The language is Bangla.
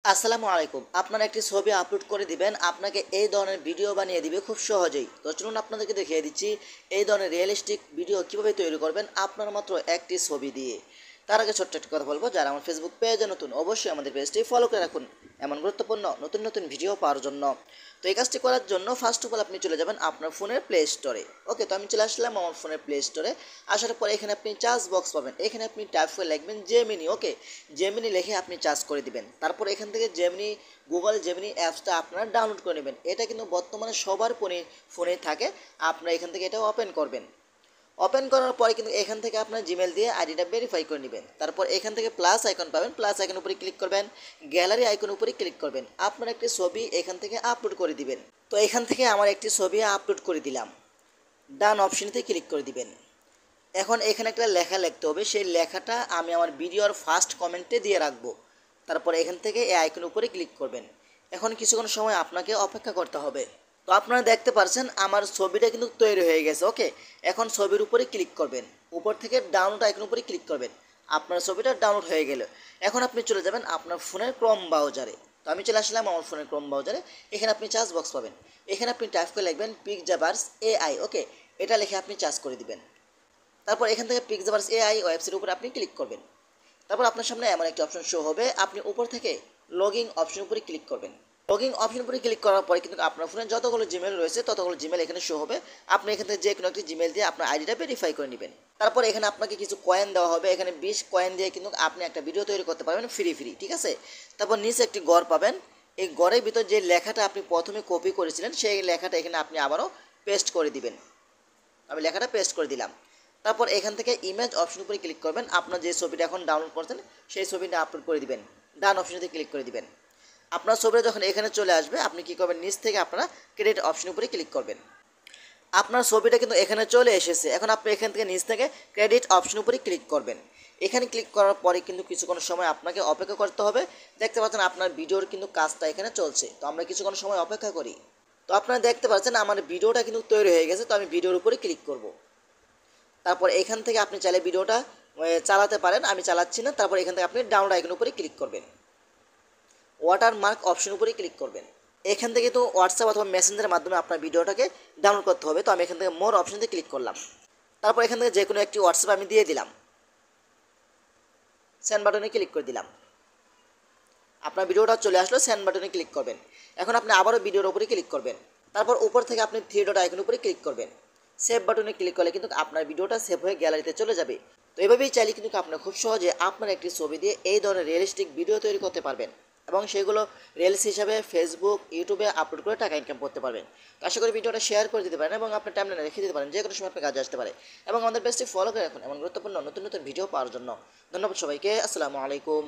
আসসালামু আলাইকুম। আপনারা একটি ছবি আপলোড করে দিবেন, আপনাকে এই ধরনের ভিডিও বানিয়ে দিবে খুব সহজেই। তো চলুন আপনাদেরকে দেখিয়ে দিচ্ছি এই ধরনের রিয়েলিস্টিক ভিডিও কীভাবে তৈরি করবেন আপনার মাত্র একটি ছবি দিয়ে। তার আগে ছোট্ট একটি কথা বলবো, যারা আমার ফেসবুক পেজে নতুন অবশ্যই আমাদের পেজটি ফলো করে রাখুন এমন গুরুত্বপূর্ণ নতুন নতুন ভিডিও পাওয়ার জন্য। তো এই কাজটি করার জন্য ফার্স্ট অফ অল আপনি চলে যাবেন আপনার ফোনের প্লে স্টোরে। ওকে, তো আমি চলে আসলাম আমার ফোনের প্লে স্টোরে। আসার পরে এখানে আপনি চার্জ বক্স পাবেন, এখানে আপনি টাইপ করে লিখবেন জেমিনি। ওকে, জেমিনি লিখে আপনি চার্জ করে দিবেন। তারপর এখান থেকে জেমিনি গুগল জেমিনি অ্যাপসটা আপনারা ডাউনলোড করে নেবেন। এটা কিন্তু বর্তমানে সবার ফোনে থাকে। আপনারা এখান থেকে এটা ওপেন করবেন। ওপেন করার পরে কিন্তু এখান থেকে আপনার জিমেল দিয়ে আইডিটা ভেরিফাই করে নেবেন। তারপর এখান থেকে প্লাস আইকন পাবেন, প্লাস আইকন উপরে ক্লিক করবেন, গ্যালারি আইকন উপরে ক্লিক করবেন। আপনার একটি ছবি এখান থেকে আপলোড করে দিবেন। তো এখান থেকে আমার একটি ছবি আপলোড করে দিলাম, ডান অপশনতে ক্লিক করে দিবেন। এখন এখানে একটা লেখা লিখতে হবে, সেই লেখাটা আমি আমার ভিডিওর ফার্স্ট কমেন্টে দিয়ে রাখবো। তারপরে এখান থেকে এই আইকন উপরে ক্লিক করবেন। এখন কিছুক্ষণ সময় আপনাকে অপেক্ষা করতে হবে। তো আপনারা দেখতে পাচ্ছেন আমার ছবিটা কিন্তু তৈরি হয়ে গেছে। ওকে, এখন ছবির উপরে ক্লিক করবেন, উপর থেকে ডাউনলোড আইকন উপরে ক্লিক করবেন। আপনার ছবিটা ডাউনলোড হয়ে গেল। এখন আপনি চলে যাবেন আপনার ফোনের ক্রোম ব্রাউজারে। তো আমি চলে আসলাম আমার ফোনের ক্রোম ব্রাউজারে। এখানে আপনি চার্জ বক্স পাবেন, এখানে আপনি টাইপ করে লিখবেন পিকজাবার্স এআই। ওকে, এটা লিখে আপনি চার্জ করে দিবেন। তারপর এখান থেকে পিকজাবার্স এআই ওয়েবসাইটের উপরে আপনি ক্লিক করবেন। তারপর আপনার সামনে এমন একটি অপশন শো হবে, আপনি উপর থেকে লগইন অপশন উপরে ক্লিক করবেন। লগইন অপশন উপরে ক্লিক করার পরে কিন্তু আপনার ফোনে যতগুলো জিমেল রয়েছে ততগুলো জিমেল এখানে শো হবে। আপনি এখান থেকে যে কোনো একটি জিমেল দিয়ে আপনার আইডিটা ভেরিফাই করে নেবেন। তারপর এখানে আপনাকে কিছু কয়েন দেওয়া হবে, এখানে 20 কয়েন দিয়ে কিন্তু আপনি একটা ভিডিও তৈরি করতে পারবেন ফ্রি, ঠিক আছে। তারপর নিচে একটি ঘর পাবেন, এই ঘরের ভিতর যে লেখাটা আপনি প্রথমে কপি করেছিলেন সেই লেখাটা এখানে আপনি আবারও পেস্ট করে দিবেন। আমি লেখাটা পেস্ট করে দিলাম। তারপর এখান থেকে ইমেজ অপশন উপরে ক্লিক করবেন, আপনার যে ছবিটা এখন ডাউনলোড করছেন সেই ছবিটা আপলোড করে দিবেন। ডান অপশনতে ক্লিক করে দিবেন। আপনার ছবিটা যখন এখানে চলে আসবে আপনি কী করবেন, নিচ থেকে আপনারা ক্রেডিট অপশন উপরে ক্লিক করবেন। আপনার ছবিটা কিন্তু এখানে চলে এসেছে। এখন আপনি এখান থেকে নিচ থেকে ক্রেডিট অপশন উপরে ক্লিক করবেন। এখানে ক্লিক করার পরে কিন্তু কিছুক্ষণ সময় আপনাকে অপেক্ষা করতে হবে। দেখতে পাচ্ছেন আপনার ভিডিওর কিন্তু কাজটা এখানে চলছে। তো আমরা কিছুক্ষণ সময় অপেক্ষা করি। তো আপনারা দেখতে পাচ্ছেন আমার ভিডিওটা কিন্তু তৈরি হয়ে গেছে। তো আমি ভিডিওর উপরে ক্লিক করব। তারপর এখান থেকে আপনি চাইলে ভিডিওটা চালাতে পারেন, আমি চালাচ্ছি না। তারপর এখান থেকে আপনি ডাউনলোড আইকন উপরে ক্লিক করবেন, ওয়াটারমার্ক অপশন উপরে ক্লিক করবেন। এখান থেকে তো হোয়াটসঅ্যাপ অথবা মেসেঞ্জারের মাধ্যমে আপনার ভিডিওটাকে ডাউনলোড করতে হবে। তো আমি এখান থেকে মোর অপশনতে ক্লিক করলাম। তারপর এখান থেকে যে কোনো একটি হোয়াটসঅ্যাপ আমি দিয়ে দিলাম, সেন্ড বাটনে ক্লিক করে দিলাম। আপনার ভিডিওটা চলে আসলো, সেন্ড বাটনে ক্লিক করবেন। এখন আপনি আবারও ভিডিওর উপরে ক্লিক করবেন। তারপর উপর থেকে আপনি থ্রি ডট আইকন উপরে ক্লিক করবেন। সেভ বাটনে ক্লিক করলে কিন্তু আপনার ভিডিওটা সেভ হয়ে গ্যালারিতে চলে যাবে। তো এভাবেই চাইলে কিন্তু আপনার খুব সহজে আপনার একটি ছবি দিয়ে এই ধরনের রিয়েলিস্টিক ভিডিও তৈরি করতে পারবেন এবং সেগুলো রিলস হিসাবে ফেসবুক ইউটিউবে আপলোড করে টাকা ইনকাম করতে পারবেন। তো আশা করি ভিডিওটা শেয়ার করে দিতে পারেন এবং আপনার টাইমলাইনে রেখে দিতে পারেন, যে কোনো সময় আপনার কাজে আসতে পারে। এবং আমাদের পেজটি ফলো করে রাখুন এমন গুরুত্বপূর্ণ নতুন নতুন ভিডিও পাওয়ার জন্য। ধন্যবাদ সবাইকে। আসসালামু আলাইকুম।